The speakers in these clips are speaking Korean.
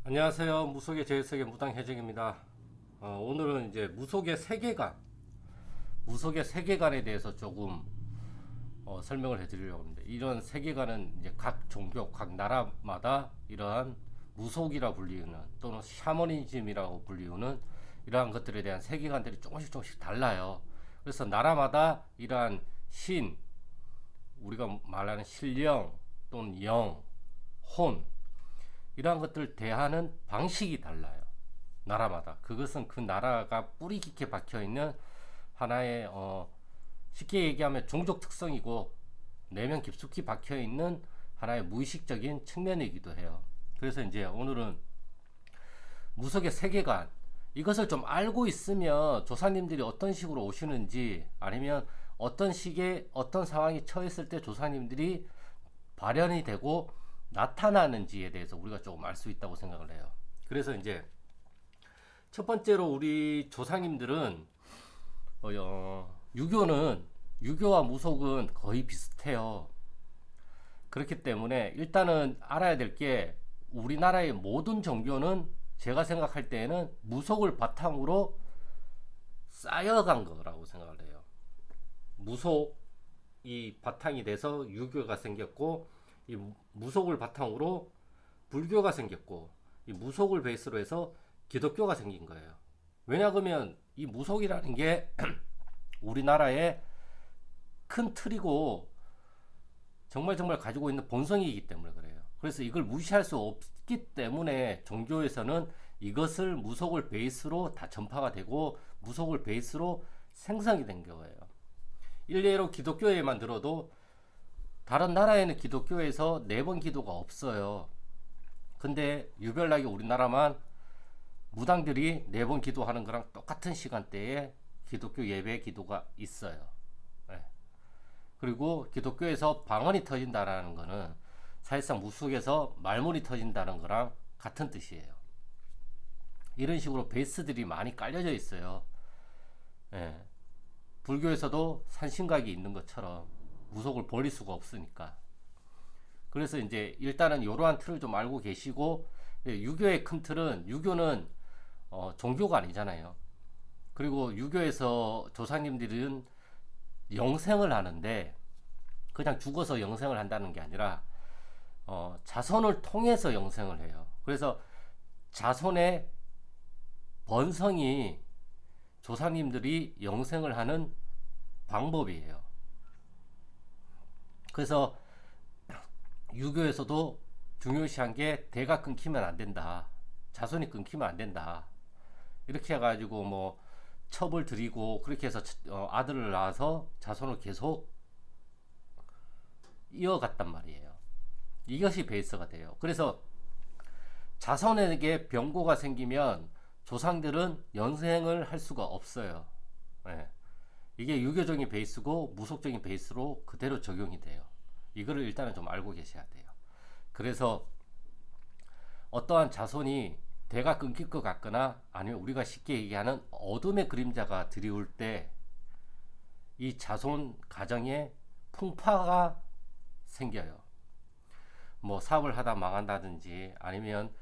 안녕하세요. 무속의 제일세계 무당혜정입니다. 오늘은 이제 무속의 세계관에 대해서 조금 설명을 해드리려고 합니다. 이런 세계관은 이제 각 종교, 각 나라마다 이러한 무속이라 불리우는 또는 샤머니즘이라고 불리우는 이러한 것들에 대한 세계관들이 조금씩 달라요. 그래서 나라마다 이러한 신, 우리가 말하는 신령 또는 영, 혼 이러한 것들을 대하는 방식이 달라요. 나라마다. 그것은 그 나라가 뿌리 깊게 박혀 있는 하나의 쉽게 얘기하면 종족 특성이고 내면 깊숙이 박혀 있는 하나의 무의식적인 측면이기도 해요. 그래서 이제 오늘은 무속의 세계관 이것을 좀 알고 있으면 조사님들이 어떤 식으로 오시는지 아니면 어떤 식의 어떤 상황이 처했을 때 조사님들이 발현이 되고 나타나는지에 대해서 우리가 조금 알 수 있다고 생각을 해요. 그래서 이제 첫 번째로 우리 조상님들은 유교와 무속은 거의 비슷해요. 그렇기 때문에 일단은 알아야 될 게 우리나라의 모든 종교는 제가 생각할 때에는 무속을 바탕으로 쌓여간 거라고 생각을 해요. 무속이 바탕이 돼서 유교가 생겼고 이 무속을 바탕으로 불교가 생겼고 이 무속을 베이스로 해서 기독교가 생긴 거예요. 왜냐 그러면 이 무속이라는 게 우리나라의 큰 틀이고 정말 가지고 있는 본성이기 때문에 그래요. 그래서 이걸 무시할 수 없기 때문에 종교에서는 이것을 무속을 베이스로 다 전파가 되고 무속을 베이스로 생성이 된 거예요. 일례로 기독교에만 들어도 다른 나라에는 기독교에서 4번 기도가 없어요. 근데 유별나게 우리나라만 무당들이 4번 기도하는 거랑 똑같은 시간대에 기독교 예배 기도가 있어요. 네. 그리고 기독교에서 방언이 터진다라는 거는 사실상 무속에서 말문이 터진다는 거랑 같은 뜻이에요. 이런 식으로 베이스들이 많이 깔려져 있어요. 네. 불교에서도 산신각이 있는 것처럼 무속을 버릴 수가 없으니까. 그래서 이제 일단은 이러한 틀을 좀 알고 계시고 유교의 큰 틀은 유교는 종교가 아니잖아요. 그리고 유교에서 조상님들은 영생을 하는데 그냥 죽어서 영생을 한다는 게 아니라 자손을 통해서 영생을 해요. 그래서 자손의 번성이 조상님들이 영생을 하는 방법이에요. 그래서 유교에서도 중요시한 게 대가 끊기면 안 된다. 자손이 끊기면 안 된다. 이렇게 해가지고 뭐 첩을 들이고 그렇게 해서 아들을 낳아서 자손을 계속 이어갔단 말이에요. 이것이 베이스가 돼요. 그래서 자손에게 병고가 생기면 조상들은 연생을 할 수가 없어요. 네. 이게 유교적인 베이스고 무속적인 베이스로 그대로 적용이 돼요. 이거를 일단은 좀 알고 계셔야 돼요. 그래서 어떠한 자손이 대가 끊길 것 같거나 아니면 우리가 쉽게 얘기하는 어둠의 그림자가 드리울 때 이 자손 가정에 풍파가 생겨요. 뭐 사업을 하다 망한다든지 아니면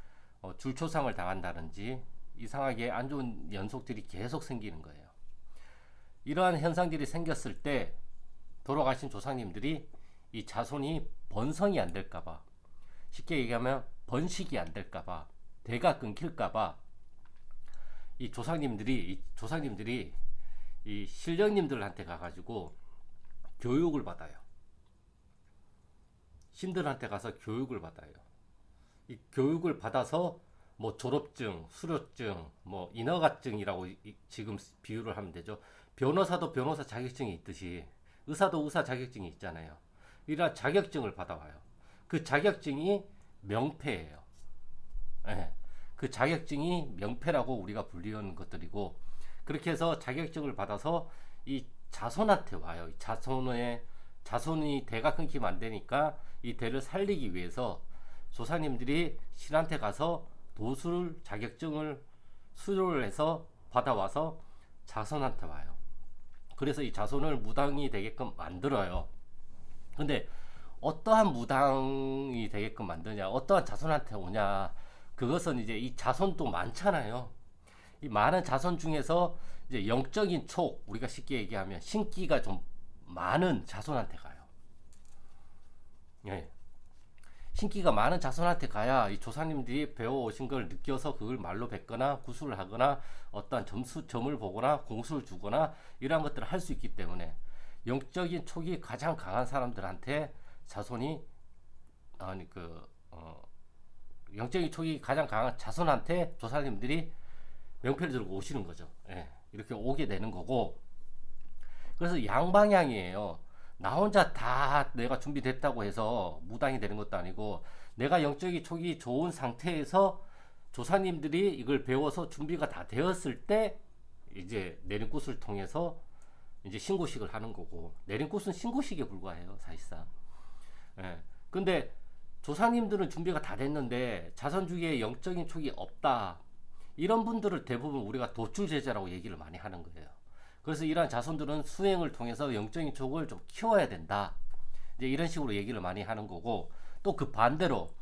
줄초상을 당한다든지 이상하게 안 좋은 연속들이 계속 생기는 거예요. 이러한 현상들이 생겼을 때 돌아가신 조상님들이 이 자손이 번성이 안 될까봐, 쉽게 얘기하면 번식이 안 될까봐, 대가 끊길까봐 이 조상님들이 이 신령님들한테 가가지고 교육을 받아요. 신들한테 가서 교육을 받아요. 이 교육을 받아서 뭐 졸업증, 수료증, 뭐 인허가증이라고 지금 비유를 하면 되죠. 변호사도 변호사 자격증이 있듯이 의사도 의사 자격증이 있잖아요. 이런 자격증을 받아와요. 그 자격증이 명패예요. 네. 그 자격증이 명패라고 우리가 불리는 것들이고 그렇게 해서 자격증을 받아서 이 자손한테 와요. 자손이 대가 끊기면 안 되니까 이 대를 살리기 위해서 조사님들이 신한테 가서 도술 자격증을 수료를 해서 받아와서 자손한테 와요. 그래서 이 자손을 무당이 되게끔 만들어요. 근데 어떠한 무당이 되게끔 만드냐, 어떠한 자손한테 오냐, 그것은 이제 이 자손도 많잖아요. 이 많은 자손 중에서 이제 영적인 촉, 우리가 쉽게 얘기하면 신기가 좀 많은 자손한테 가요. 예. 신기가 많은 자손한테 가야 이 조상님들이 배워오신 걸 느껴서 그걸 말로 뱉거나 구술을 하거나 어떠한 점을 보거나 공수를 주거나 이러한 것들을 할 수 있기 때문에 영적인 촉이 가장 강한 사람들한테 자손이 아니 영적인 촉이 가장 강한 자손한테 조상님들이 명패를 들고 오시는 거죠. 예, 이렇게 오게 되는 거고, 그래서 양방향이에요. 나 혼자 다 내가 준비됐다고 해서 무당이 되는 것도 아니고, 내가 영적인 촉이 좋은 상태에서 조사님들이 이걸 배워서 준비가 다 되었을 때 이제 내린꽃을 통해서 이제 신고식을 하는 거고, 내린꽃은 신고식에 불과해요, 사실상. 예. 근데 조상님들은 준비가 다 됐는데 자손 중에 영적인 촉이 없다. 이런 분들을 대부분 우리가 도출 제자라고 얘기를 많이 하는 거예요. 그래서 이러한 자손들은 수행을 통해서 영적인 촉을 좀 키워야 된다. 이제 이런 식으로 얘기를 많이 하는 거고, 또 그 반대로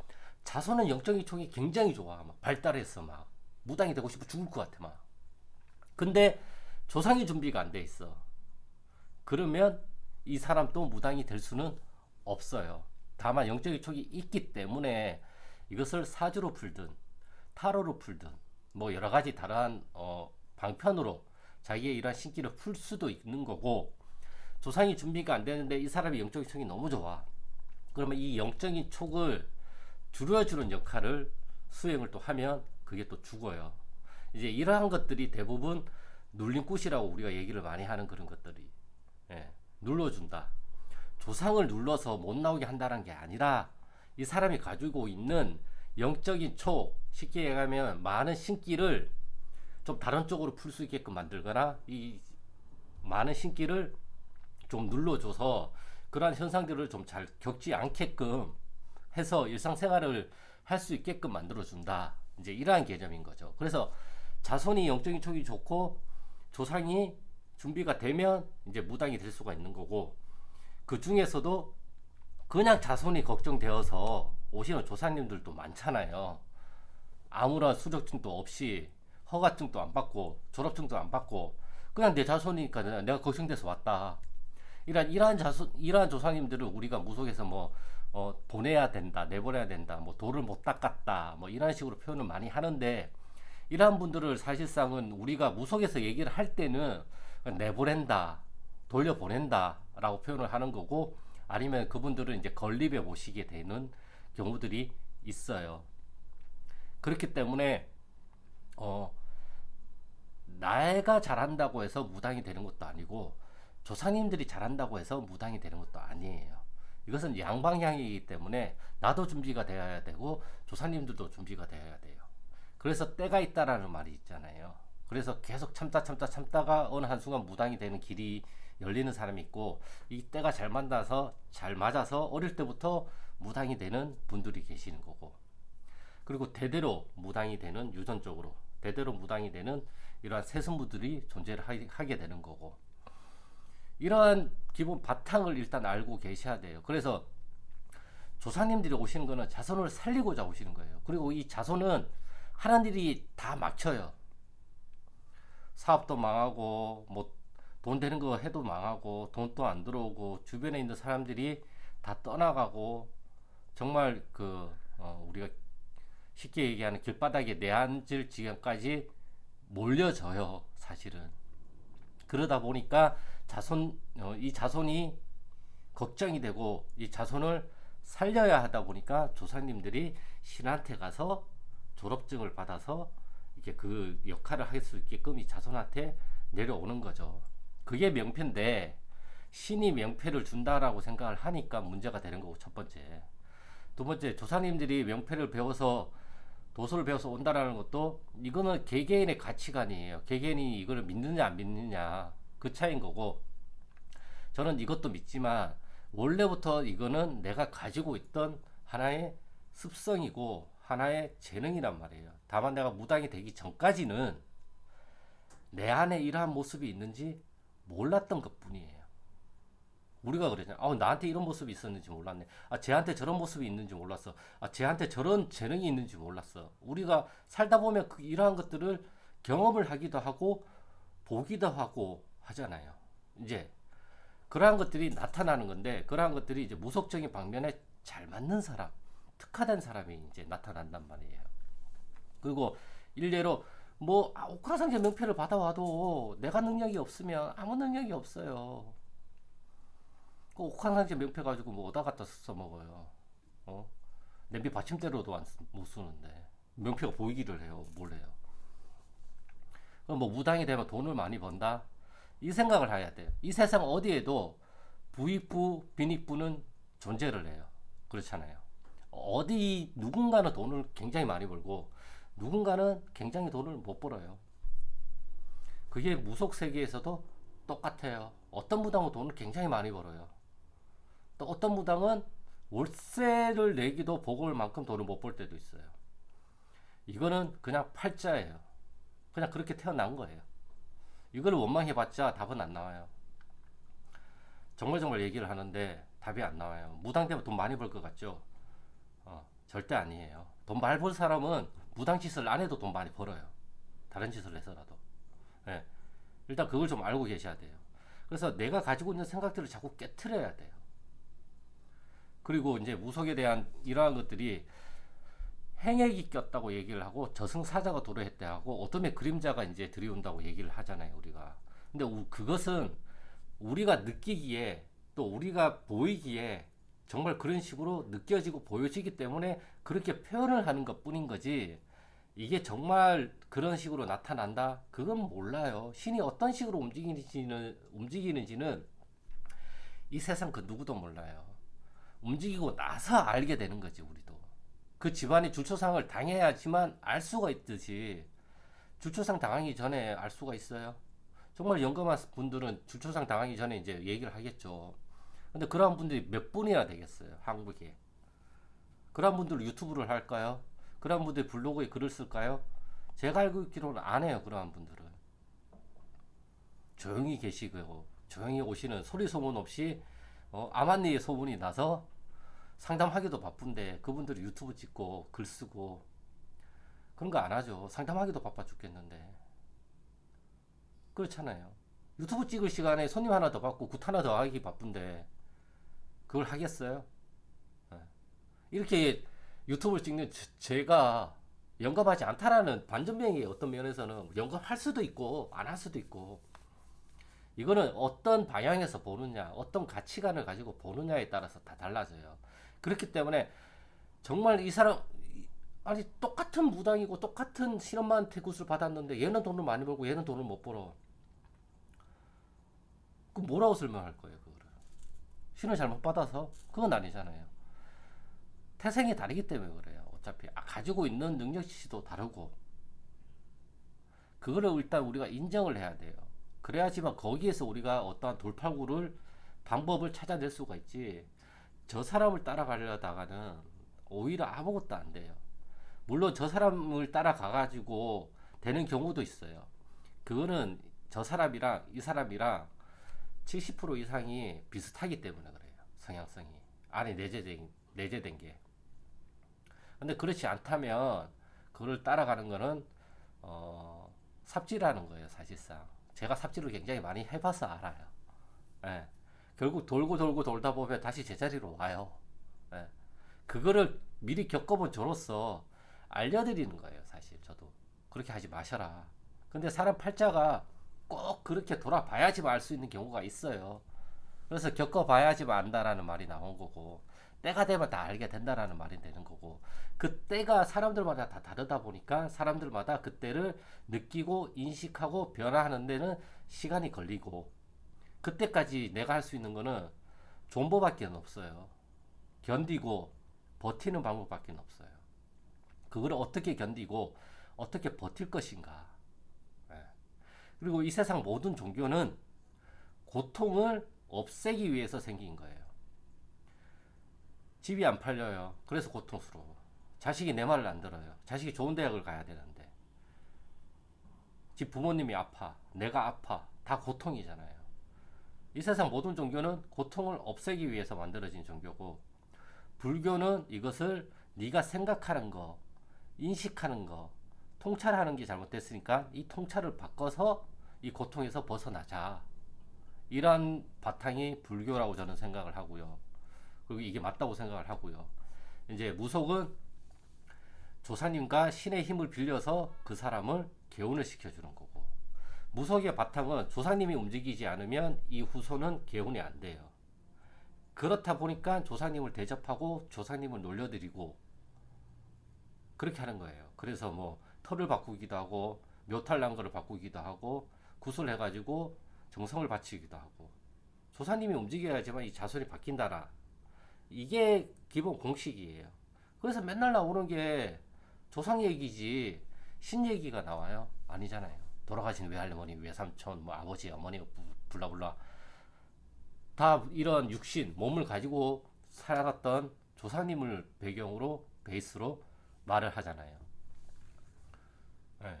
자손은 영적인 촉이 굉장히 좋아. 막 발달해서 막 무당이 되고 싶어 죽을 것 같아 막. 근데 조상이 준비가 안 돼 있어. 그러면 이 사람 또 무당이 될 수는 없어요. 다만 영적인 촉이 있기 때문에 이것을 사주로 풀든 타로로 풀든 뭐 여러 가지 다른 방편으로 자기의 이러한 신기를 풀 수도 있는 거고, 조상이 준비가 안 되는데 이 사람의 영적인 촉이 너무 좋아. 그러면 이 영적인 촉을 줄여주는 역할을 수행을 또 하면 그게 또 죽어요. 이제 이러한 것들이 대부분 눌림굿이라고 우리가 얘기를 많이 하는 그런 것들이, 예, 눌러준다. 조상을 눌러서 못 나오게 한다는 게 아니라 이 사람이 가지고 있는 영적인 촉, 쉽게 얘기하면 많은 신기를 좀 다른 쪽으로 풀 수 있게끔 만들거나 이 많은 신기를 좀 눌러줘서 그러한 현상들을 좀 잘 겪지 않게끔 해서 일상생활을 할 수 있게끔 만들어준다. 이제 이러한 개념인 거죠. 그래서 자손이 영적인 촉이 좋고 조상이 준비가 되면 이제 무당이 될 수가 있는 거고, 그 중에서도 그냥 자손이 걱정되어서 오시는 조상님들도 많잖아요. 아무런 수료증도 없이 허가증도 안 받고 졸업증도 안 받고 그냥 내 자손이니까 내가 걱정돼서 왔다. 이러한 조상님들을 우리가 무속에서 뭐 보내야 된다, 내보내야 된다, 뭐 돌을 못 닦았다, 뭐 이런 식으로 표현을 많이 하는데, 이러한 분들을 사실상은 우리가 무속에서 얘기를 할 때는 내보낸다, 돌려보낸다라고 표현을 하는 거고, 아니면 그분들은 이제 건립에 모시게 되는 경우들이 있어요. 그렇기 때문에 내가 잘한다고 해서 무당이 되는 것도 아니고 조상님들이 잘한다고 해서 무당이 되는 것도 아니에요. 이것은 양방향이기 때문에 나도 준비가 되어야 되고 조상님들도 준비가 되어야 돼요. 그래서 때가 있다라는 말이 있잖아요. 그래서 계속 참다가 어느 한순간 무당이 되는 길이 열리는 사람이 있고, 이 때가 잘 만나서 잘 맞아서 어릴 때부터 무당이 되는 분들이 계시는 거고, 그리고 대대로 무당이 되는, 유전적으로 대대로 무당이 되는 이러한 세손부들이 존재를 하게 되는 거고, 이러한 기본 바탕을 일단 알고 계셔야 돼요. 그래서 조상님들이 오시는 거는 자손을 살리고자 오시는 거예요. 그리고 이 자손은 하는 일이 다 막혀요. 사업도 망하고 뭐 돈 되는 거 해도 망하고 돈도 안 들어오고 주변에 있는 사람들이 다 떠나가고, 정말 우리가 쉽게 얘기하는 길바닥에 내앉을 지경까지 몰려져요, 사실은. 그러다 보니까 이 자손이 걱정이 되고 이 자손을 살려야 하다 보니까 조상님들이 신한테 가서 졸업증을 받아서 이게 그 역할을 할 수 있게끔 이 자손한테 내려오는 거죠. 그게 명패인데 신이 명패를 준다라고 생각을 하니까 문제가 되는 거고, 첫 번째. 두 번째, 조상님들이 명패를 배워서 도서를 배워서 온다라는 것도 이거는 개개인의 가치관이에요. 개개인이 이걸 믿느냐 안 믿느냐 그 차이인 거고, 저는 이것도 믿지만 원래부터 이거는 내가 가지고 있던 하나의 습성이고 하나의 재능이란 말이에요. 다만 내가 무당이 되기 전까지는 내 안에 이러한 모습이 있는지 몰랐던 것 뿐이에요. 우리가 그러잖아. 나한테 이런 모습이 있었는지 몰랐네. 쟤한테 저런 모습이 있는지 몰랐어. 쟤한테 저런 재능이 있는지 몰랐어. 우리가 살다 보면 이러한 것들을 경험을 하기도 하고 보기도 하고 하잖아요. 이제 그러한 것들이 나타나는 건데, 그러한 것들이 이제 무속적인 방면에 잘 맞는 사람, 특화된 사람이 이제 나타난단 말이에요. 그리고 일례로 뭐 옥황상제 명패를 받아와도 내가 능력이 없으면 아무 능력이 없어요. 그 옥황상제 명패 가지고 뭐 어디다 갖다 써먹어요. 어? 냄비 받침대로도 못 쓰는데 명패가 보이기를 해요. 뭘 해요? 그럼 뭐 무당이 되면 돈을 많이 번다? 이 생각을 해야 돼요. 이 세상 어디에도 부익부, 빈익부는 존재를 해요. 그렇잖아요. 어디 누군가는 돈을 굉장히 많이 벌고 누군가는 굉장히 돈을 못 벌어요. 그게 무속 세계에서도 똑같아요. 어떤 무당은 돈을 굉장히 많이 벌어요. 또 어떤 무당은 월세를 내기도 버거울 만큼 돈을 못 벌 때도 있어요. 이거는 그냥 팔자예요. 그냥 그렇게 태어난 거예요. 이걸 원망해봤자 답은 안 나와요. 정말 얘기를 하는데 답이 안 나와요. 무당 되면 돈 많이 벌 것 같죠? 절대 아니에요. 돈 많이 벌 사람은 무당 짓을 안 해도 돈 많이 벌어요. 다른 짓을 해서라도. 예. 일단 그걸 좀 알고 계셔야 돼요. 그래서 내가 가지고 있는 생각들을 자꾸 깨트려야 돼요. 그리고 이제 무속에 대한 이러한 것들이 행액이 꼈다고 얘기를 하고 저승사자가 도래했대 하고 어둠의 그림자가 이제 들이온다고 얘기를 하잖아요, 우리가. 근데 그것은 우리가 느끼기에 또 우리가 보이기에 정말 그런 식으로 느껴지고 보여지기 때문에 그렇게 표현을 하는 것 뿐인 거지, 이게 정말 그런 식으로 나타난다? 그건 몰라요. 신이 어떤 식으로 움직이는지는 이 세상 그 누구도 몰라요. 움직이고 나서 알게 되는 거지, 우리도. 그 집안이 줄초상을 당해야지만 알 수가 있듯이 줄초상 당하기 전에 알 수가 있어요? 정말 영감한 분들은 줄초상 당하기 전에 이제 얘기를 하겠죠. 근데 그러한 분들이 몇 분이나 되겠어요, 한국에. 그런 분들 유튜브를 할까요? 그런 분들 블로그에 글을 쓸까요? 제가 알고 있기로는 안 해요. 그러한 분들은 조용히 계시고 조용히 오시는, 소리 소문 없이 암한리에 소문이 나서 상담하기도 바쁜데 그분들이 유튜브 찍고 글 쓰고 그런 거 안 하죠. 상담하기도 바빠 죽겠는데. 그렇잖아요. 유튜브 찍을 시간에 손님 하나 더 받고 굿 하나 더 하기 바쁜데 그걸 하겠어요? 네. 이렇게 유튜브를 찍는 제가 영감하지 않다라는 반전명이 어떤 면에서는 영감할 수도 있고 안 할 수도 있고, 이거는 어떤 방향에서 보느냐, 어떤 가치관을 가지고 보느냐에 따라서 다 달라져요. 그렇기 때문에 정말 이 사람, 아니 똑같은 무당이고 똑같은 신엄마한테 굿을 받았는데 얘는 돈을 많이 벌고 얘는 돈을 못 벌어. 그럼 뭐라고 설명할 거예요, 그거를? 신을 잘못 받아서? 그건 아니잖아요. 태생이 다르기 때문에 그래요. 어차피 가지고 있는 능력치도 다르고, 그거를 일단 우리가 인정을 해야 돼요. 그래야지만 거기에서 우리가 어떠한 돌파구를, 방법을 찾아낼 수가 있지, 저 사람을 따라가려다가는 오히려 아무것도 안 돼요. 물론 저 사람을 따라가가지고 되는 경우도 있어요. 그거는 저 사람이랑 이 사람이랑 70% 이상이 비슷하기 때문에 그래요. 성향성이 안에 내재된 게. 근데 그렇지 않다면 그걸 따라가는 거는 삽질하는 거예요, 사실상. 제가 삽질을 굉장히 많이 해봐서 알아요. 예. 결국 돌고 돌고 돌다 보면 다시 제자리로 와요. 예. 그거를 미리 겪어본 저로서 알려드리는 거예요, 사실. 저도 그렇게 하지 마셔라. 근데 사람 팔자가 꼭 그렇게 돌아봐야지만 알 수 있는 경우가 있어요. 그래서 겪어봐야지만 안다라는 말이 나온 거고, 때가 되면 다 알게 된다라는 말이 되는 거고, 그 때가 사람들마다 다 다르다 보니까 사람들마다 그때를 느끼고 인식하고 변화하는 데는 시간이 걸리고, 그때까지 내가 할 수 있는 거는 존버밖에 없어요. 견디고 버티는 방법밖에 없어요. 그걸 어떻게 견디고 어떻게 버틸 것인가. 예. 그리고 이 세상 모든 종교는 고통을 없애기 위해서 생긴 거예요. 집이 안 팔려요. 그래서 고통스러워. 자식이 내 말을 안 들어요. 자식이 좋은 대학을 가야 되는데. 집 부모님이 아파. 내가 아파. 다 고통이잖아요. 이 세상 모든 종교는 고통을 없애기 위해서 만들어진 종교고, 불교는 이것을 네가 생각하는 거, 인식하는 거, 통찰하는 게 잘못됐으니까 이 통찰을 바꿔서 이 고통에서 벗어나자. 이러한 바탕이 불교라고 저는 생각을 하고요. 그리고 이게 맞다고 생각을 하고요. 이제 무속은 조사님과 신의 힘을 빌려서 그 사람을 개운을 시켜주는 거고, 무속의 바탕은 조사님이 움직이지 않으면 이 후손은 개운이 안 돼요. 그렇다 보니까 조사님을 대접하고 조사님을 놀려드리고 그렇게 하는 거예요. 그래서 뭐 털을 바꾸기도 하고 묘탈난 거를 바꾸기도 하고 구슬해가지고 정성을 바치기도 하고, 조사님이 움직여야지만 이 자손이 바뀐다라. 이게 기본 공식이에요. 그래서 맨날 나오는 게 조상 얘기지 신 얘기가 나와요? 아니잖아요. 돌아가신 외할머니, 외삼촌, 뭐 아버지, 어머니, 블라블라 다 이런 육신, 몸을 가지고 살았던 조상님을 배경으로 베이스로 말을 하잖아요. 예.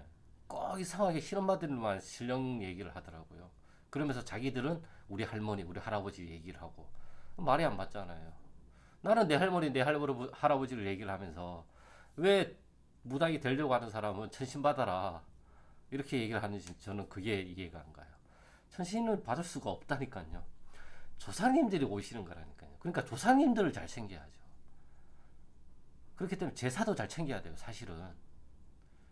꼭 이상하게 신엄마들만 신령 얘기를 하더라고요. 그러면서 자기들은 우리 할머니, 우리 할아버지 얘기를 하고 말이 안 맞잖아요. 나는 내 할머니, 내 할아버지를 얘기를 하면서 왜 무당이 되려고 하는 사람은 천신 받아라 이렇게 얘기를 하는지 저는 그게 이해가 안 가요. 천신을 받을 수가 없다니까요. 조상님들이 오시는 거라니까요. 그러니까 조상님들을 잘 챙겨야죠. 그렇기 때문에 제사도 잘 챙겨야 돼요, 사실은.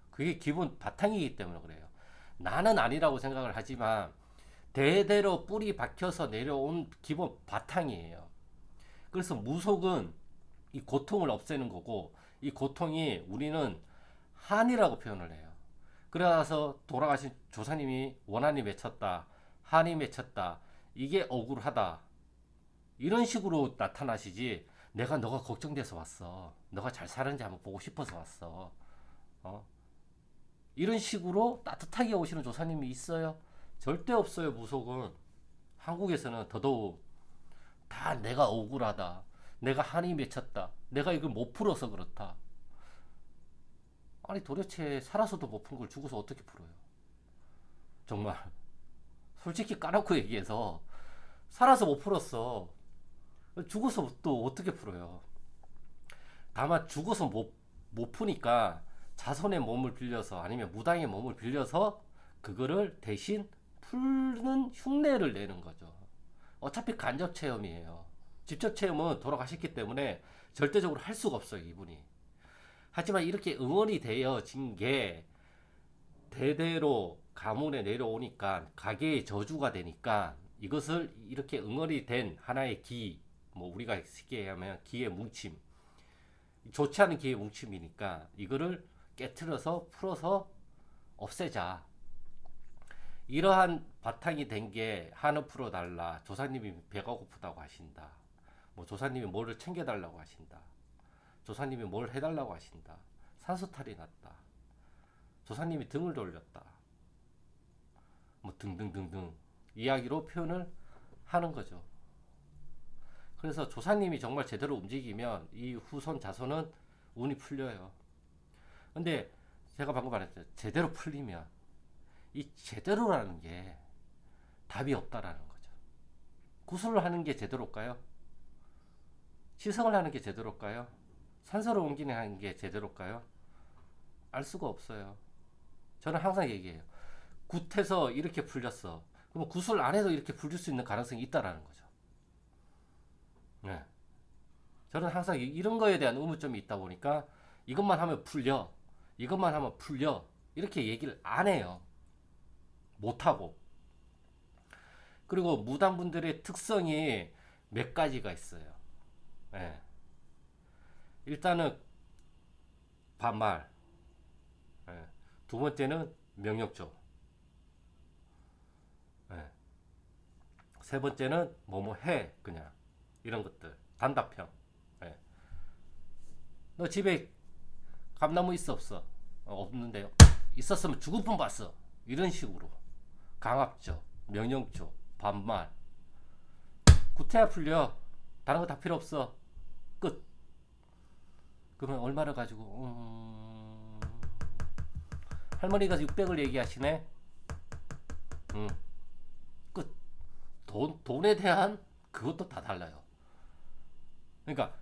그게 기본 바탕이기 때문에 그래요. 나는 아니라고 생각을 하지만 대대로 뿌리 박혀서 내려온 기본 바탕이에요. 그래서 무속은 이 고통을 없애는 거고, 이 고통이 우리는 한이라고 표현을 해요. 그래서 돌아가신 조사님이 원한이 맺혔다, 한이 맺혔다, 이게 억울하다, 이런 식으로 나타나시지, 내가 너가 걱정돼서 왔어, 너가 잘 사는지 한번 보고 싶어서 왔어, 이런 식으로 따뜻하게 오시는 조사님이 있어요? 절대 없어요. 무속은 한국에서는 더더욱 다 내가 억울하다, 내가 한이 맺혔다, 내가 이걸 못 풀어서 그렇다. 아니 도대체 살아서도 못 푼 걸 죽어서 어떻게 풀어요? 정말 솔직히 까놓고 얘기해서 살아서 못 풀었어, 죽어서 또 어떻게 풀어요? 다만 죽어서 못 푸니까 자손의 몸을 빌려서 아니면 무당의 몸을 빌려서 그거를 대신 푸는 흉내를 내는 거죠. 어차피 간접 체험이에요. 직접 체험은 돌아가셨기 때문에 절대적으로 할 수가 없어요, 이분이. 하지만 이렇게 응원이 되어진 게 대대로 가문에 내려오니까 가계의 저주가 되니까 이것을 이렇게 응원이 된 하나의 기, 뭐 우리가 쉽게 얘기하면 기의 뭉침, 좋지 않은 기의 뭉침이니까 이거를 깨트려서 풀어서 없애자. 이러한 바탕이 된 게 한우 풀어달라, 조사님이 배가 고프다고 하신다, 뭐 조사님이 뭐를 챙겨달라고 하신다, 조사님이 뭘 해달라고 하신다, 산소탈이 났다, 조사님이 등을 돌렸다, 뭐 등등등등 이야기로 표현을 하는 거죠. 그래서 조사님이 정말 제대로 움직이면 이 후손 자손은 운이 풀려요. 근데 제가 방금 말했죠. 제대로 풀리면 이 제대로라는 게 답이 없다라는 거죠. 구슬을 하는 게 제대로일까요? 시성을 하는 게 제대로일까요? 산소를 옮기는 하는 게 제대로일까요? 알 수가 없어요. 저는 항상 얘기해요. 굿해서 이렇게 풀렸어. 그럼 구슬 안 해도 이렇게 풀릴 수 있는 가능성이 있다라는 거죠. 네. 저는 항상 이런 거에 대한 의문점이 있다 보니까 이것만 하면 풀려, 이것만 하면 풀려, 이렇게 얘기를 안 해요. 못하고. 그리고 무당분들의 특성이 몇 가지가 있어요. 네. 일단은 반말, 네. 두 번째는 명령조, 네. 세 번째는 뭐뭐 해, 그냥 이런 것들, 단답형. 네. 너 집에 감나무 있어 없어? 없는데요. 있었으면 죽을 뻔 봤어. 이런 식으로 강압적, 명령적, 반말. 구태야 풀려. 다른 거 다 필요 없어. 끝. 그러면 얼마를 가지고 할머니가 600을 얘기하시네. 끝. 돈에 대한 그것도 다 달라요. 그러니까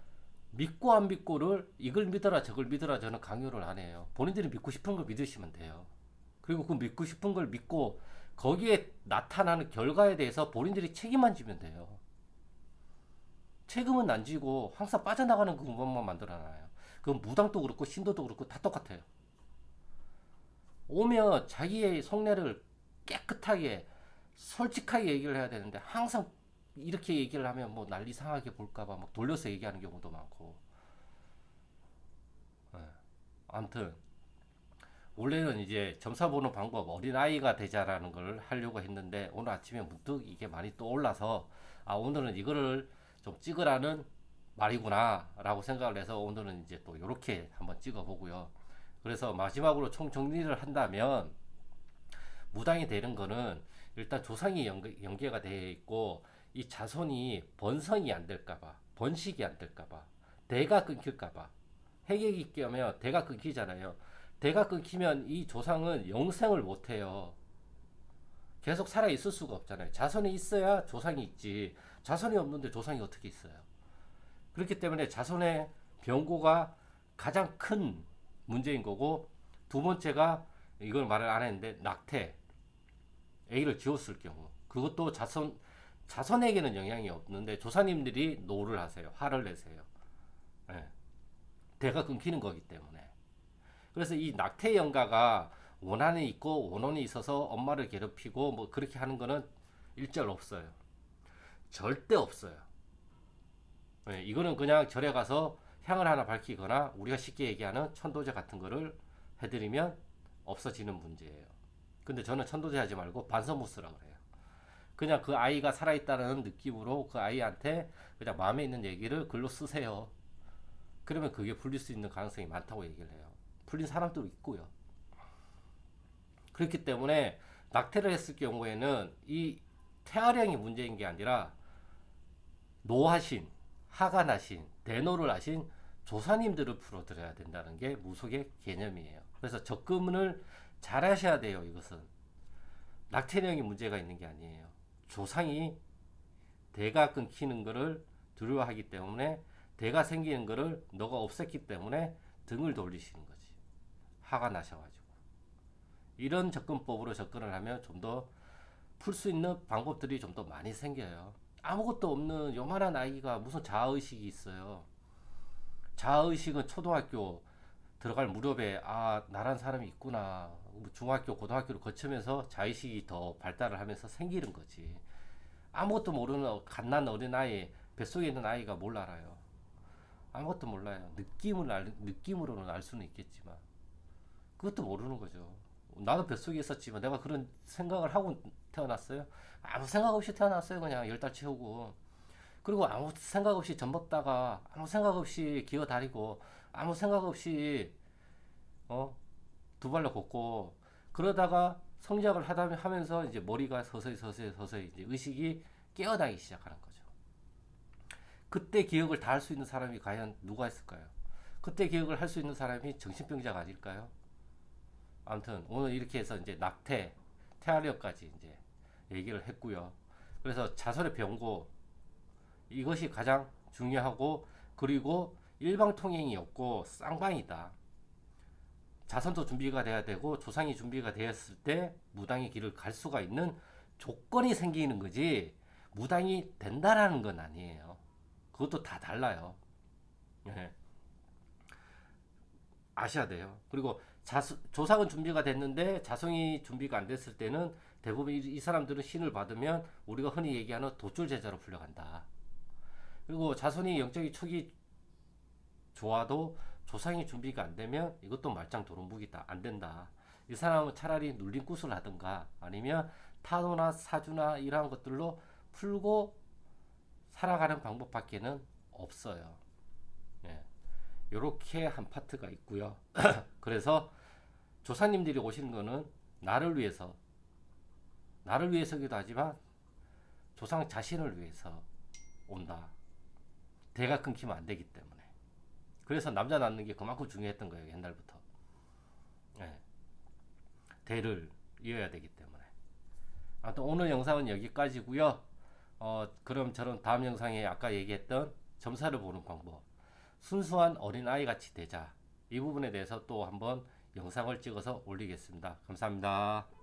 믿고 안 믿고를 이걸 믿어라 저걸 믿어라 저는 강요를 안 해요. 본인들이 믿고 싶은 걸 믿으시면 돼요. 그리고 그 믿고 싶은 걸 믿고 거기에 나타나는 결과에 대해서 본인들이 책임만 지면 돼요. 책임은 안 지고 항상 빠져나가는 그것만 만들어놔요. 그건 무당도 그렇고 신도도 그렇고 다 똑같아요. 오면 자기의 속내를 깨끗하게 솔직하게 얘기를 해야 되는데 항상 이렇게 얘기를 하면 뭐 난리 상하게 볼까봐 막 돌려서 얘기하는 경우도 많고. 예. 아무튼 원래는 이제 점사 보는 방법 어린아이가 되자라는 걸 하려고 했는데 오늘 아침에 문득 이게 많이 떠올라서 아 오늘은 이거를 좀 찍으라는 말이구나 라고 생각을 해서 오늘은 이제 또 이렇게 한번 찍어 보고요. 그래서 마지막으로 총 정리를 한다면 무당이 되는 거는 일단 조상이 연계가 되어 있고 이 자손이 번성이 안 될까봐 번식이 안 될까봐 대가 끊길까봐 해객이 끼면 대가 끊기잖아요. 대가 끊기면 이 조상은 영생을 못해요. 계속 살아 있을 수가 없잖아요. 자손이 있어야 조상이 있지. 자손이 없는데 조상이 어떻게 있어요? 그렇기 때문에 자손의 병고가 가장 큰 문제인 거고 두 번째가 이걸 말을 안 했는데 낙태 A를 지웠을 경우 그것도 자손에게는 영향이 없는데 조사님들이 노를 하세요. 화를 내세요. 네. 대가 끊기는 거기 때문에. 그래서 이 낙태 영가가 원한이 있고 원혼이 있어서 엄마를 괴롭히고 뭐 그렇게 하는 거는 일절 없어요. 절대 없어요. 네, 이거는 그냥 절에 가서 향을 하나 밝히거나 우리가 쉽게 얘기하는 천도제 같은 거를 해드리면 없어지는 문제예요. 근데 저는 천도제 하지 말고 반성무스라 그래요. 그냥 그 아이가 살아있다는 느낌으로 그 아이한테 그냥 마음에 있는 얘기를 글로 쓰세요. 그러면 그게 풀릴 수 있는 가능성이 많다고 얘기를 해요. 풀린 사람도 있고요. 그렇기 때문에 낙태를 했을 경우에는 이 태아량이 문제인 게 아니라 노하신, 하가 나신, 대노를 하신 조사님들을 풀어드려야 된다는 게 무속의 개념이에요. 그래서 접근을 잘 하셔야 돼요. 이것은 낙태량이 문제가 있는 게 아니에요. 조상이 대가 끊기는 거를 두려워하기 때문에 대가 생기는 거를 너가 없앴기 때문에 등을 돌리시는 거지. 화가 나셔가지고 이런 접근법으로 접근을 하면 좀 더 풀 수 있는 방법들이 좀 더 많이 생겨요. 아무것도 없는 요만한 아이가 무슨 자아의식이 있어요. 자아의식은 초등학교 들어갈 무렵에 아 나란 사람이 있구나 중학교 고등학교를 거치면서 자의식이 더 발달을 하면서 생기는 거지. 아무것도 모르는 갓난 어린아이 뱃속에 있는 아이가 뭘 알아요. 아무것도 몰라요. 느낌으로는 알 수는 있겠지만 그것도 모르는 거죠. 나도 뱃속에 있었지만 내가 그런 생각을 하고 태어났어요. 아무 생각 없이 태어났어요. 그냥 10달 채우고 그리고 아무 생각 없이 젖먹다가 아무 생각 없이 기어다니고 아무 생각 없이 어? 두 발로 걷고 그러다가 성장을 하면서 이제 머리가 서서히 이제 의식이 깨어나기 시작하는 거죠. 그때 기억을 다 할 수 있는 사람이 과연 누가 있을까요? 그때 기억을 할 수 있는 사람이 정신병자가 아닐까요? 아무튼 오늘 이렇게 해서 이제 낙태, 태아력까지 이제 얘기를 했고요. 그래서 자손의 병고 이것이 가장 중요하고 그리고 일방통행이 없고 쌍방이다. 자손도 준비가 돼야 되고 조상이 준비가 되었을 때 무당의 길을 갈 수가 있는 조건이 생기는 거지 무당이 된다라는 건 아니에요. 그것도 다 달라요. 네. 아셔야 돼요. 그리고 조상은 준비가 됐는데 자손이 준비가 안 됐을 때는 대부분 이 사람들은 신을 받으면 우리가 흔히 얘기하는 돛줄 제자로 풀려간다. 그리고 자손이 영적인 촉이 좋아도 조상이 준비가 안 되면 이것도 말짱 도루묵이다. 안 된다. 이 사람은 차라리 눌린 굿을 하든가 아니면 타로나 사주나 이러한 것들로 풀고 살아가는 방법밖에는 없어요. 예. 요렇게 한 파트가 있고요. 그래서 조사님들이 오시는 거는 나를 위해서기도 하지만 조상 자신을 위해서 온다. 대가 끊기면 안 되기 때문에. 그래서 남자 낳는 게 그만큼 중요했던 거예요. 옛날부터. 네. 대를 이어야 되기 때문에. 아무튼 오늘 영상은 여기까지고요. 그럼 저는 다음 영상에 아까 얘기했던 점사를 보는 방법, 순수한 어린아이 같이 되자, 이 부분에 대해서 또 한번 영상을 찍어서 올리겠습니다. 감사합니다.